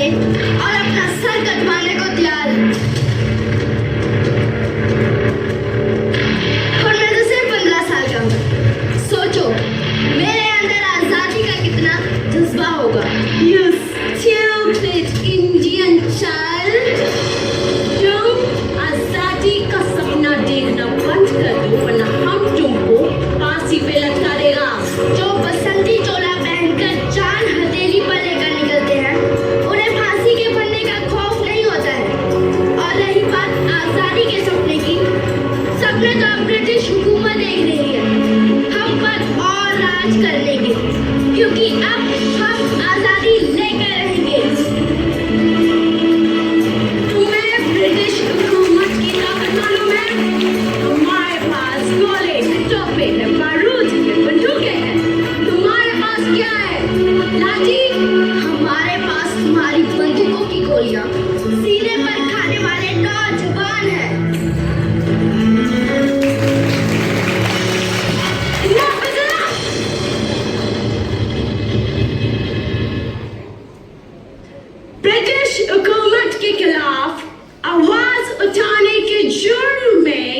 करने और अपना सर कटवाने को तैयार है। और मैं तो सिर्फ 15 साल का हूँ। सोचो मेरे अंदर आजादी का कितना जज्बा होगा। You stupid Indian child! तुम आजादी का सपना देखना बंद कर दो वरना हम तुमको फांसी पे लटका देगा। जो बसंती चोला पहनकर जान हथेली पर लेकर निकलते हैं उन्हें फांसी के फंदे का खौफ नहीं होता है। और रही बात आजादी के सपने की, सपने तो अब ब्रिटिश हुकूमत देख रही है हम पर और राज करने के, क्योंकि अब हम आजादी लेकर रहेंगे। तुम्हें ब्रिटिश हुकूमत की ताकत मालूम है? हमारे पास गोले, तोपे, बारूद, बंदूकें हैं। तुम्हारे पास क्या है? लाठी? हमारे पास तुम्हारी बंदूकों की गोलियां सीने पर खाने वाले नौजवान हैं। ब्रिटिश हुकूमत के खिलाफ आवाज उठाने के जुर्म में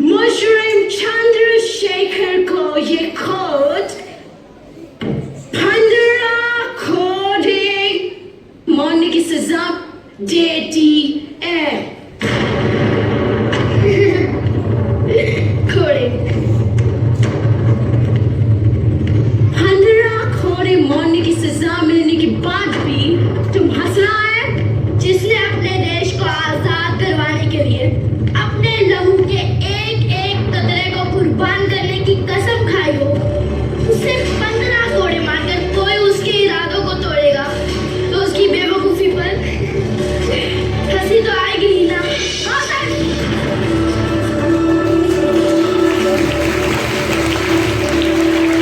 मुजरिम चंद्रशेखर को ये खुद 15 कोड़े मरने की सजा देती है। कोड़े 15 कोड़े मरने की सजा मिलने के बाद भी तुम हंस रहा है? जिसने अपने देश को आजाद करवाने के लिए अपने लहू के एक एक कतरे को कुर्बान करने की कसम खाई हो, उसे 15 कोड़े मारकर कोई उसके इरादों को तोड़ेगा तो उसकी बेवकूफी पर हंसी तो आएगी ही ना।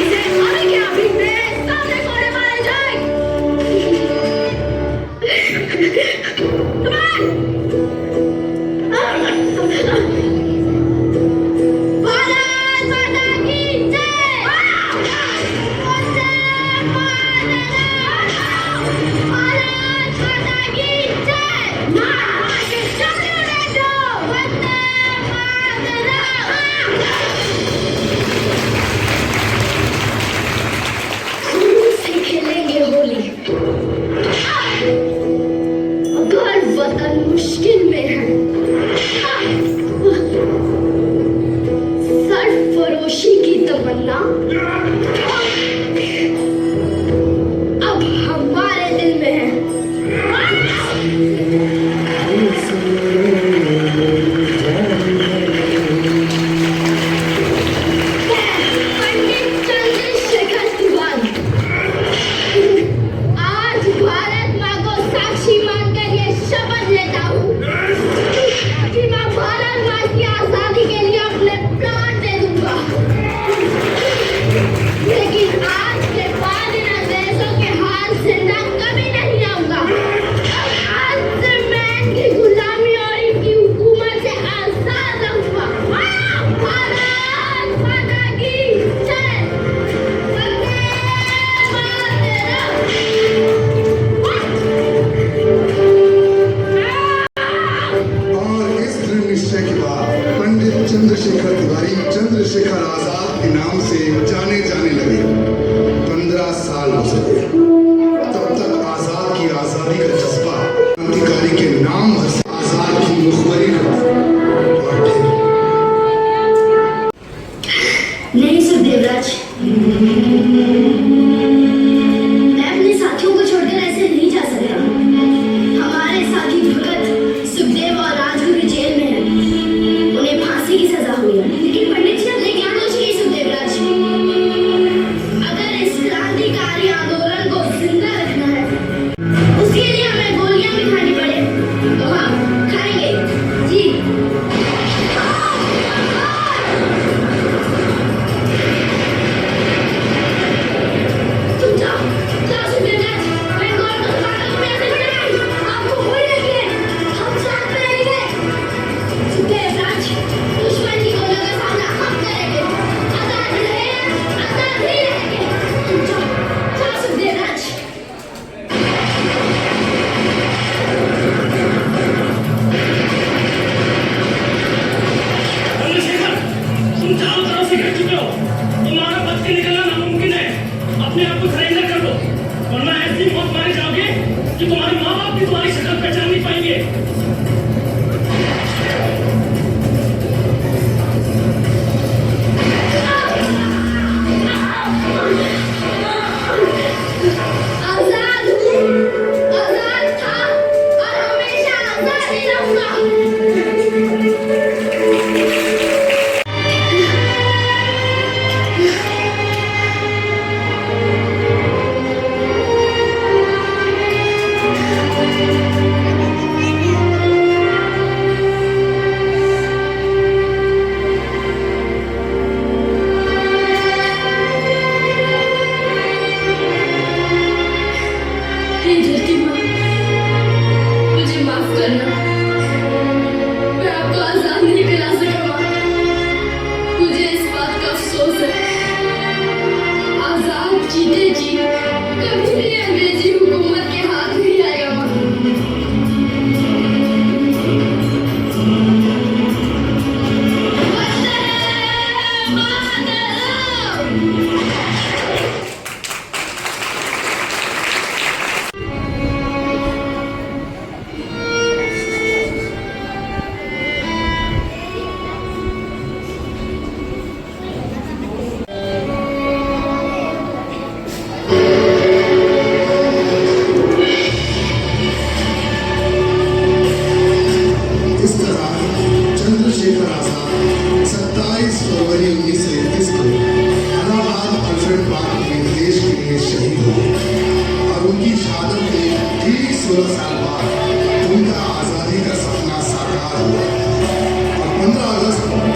इसे अभी क्या अभी मेरे सामने कोड़े मारे जाए। भारत माता की जय। वंदे मातरम। भारत माता की जय। चलो बेटो, वंदे मातरम। खून से खेलेंगे होली। अगर वतन मुश्किल में है, सरफरोशी की तमन्ना अब हमारे दिल में है। पंडित चंद्रशेखर तिवारी आज भारत माँ को साक्षी मानकर ये शपथ लेता हूँ कि मैं भारत माँ की आजादी के लिए अपने प्राण दे दूंगा। लेकिन आज के बाद इन अंग्रेजों के हाथ जिंदा कभी नहीं आऊंगा। आज से मैं इनकी गुलामी और इनकी हुकूमत से आजाद रहूंगा। भारत माता की जय। वंदे मातरम। और इस दृढ़ निश्चय के बाद पंडित चंद्रशेखर तिवारी चंद्रशेखर आजाद के नाम से जाने जाने लगे। 15 साल गुजरे, तब तक आजाद की आजादी का जज्बा क्रांतिकारी के नाम भर से आजाद की मुखबरी का। और फिर नहीं सुखदेवराज, मैं अपने साथियों को छोड़कर ऐसे नहीं जा सकता। हमारे साथी भगत, सुखदेव और राजगुरु जेल में हैं। उन्हें फांसी की सजा हुई है। लेकिन पंडित जी हमने क्या दोष किए सुखदेवराज? अगर इस क्रांतिकारी आंदोलन को जिंदा रखना है, उसके लिए हमें गोलियां भी खानी पड़े तो हम खाएंगे जी। तुम जाओ जाओ सुखदेवराज, मैं गौर को तुम्हारा तुम्हें ऐसे बढ़ाई आपको भूल रखिए, हम साथ में रहेंगे। सुखदेवराज, दुश्मन की गोलियों का सामना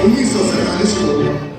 1947 को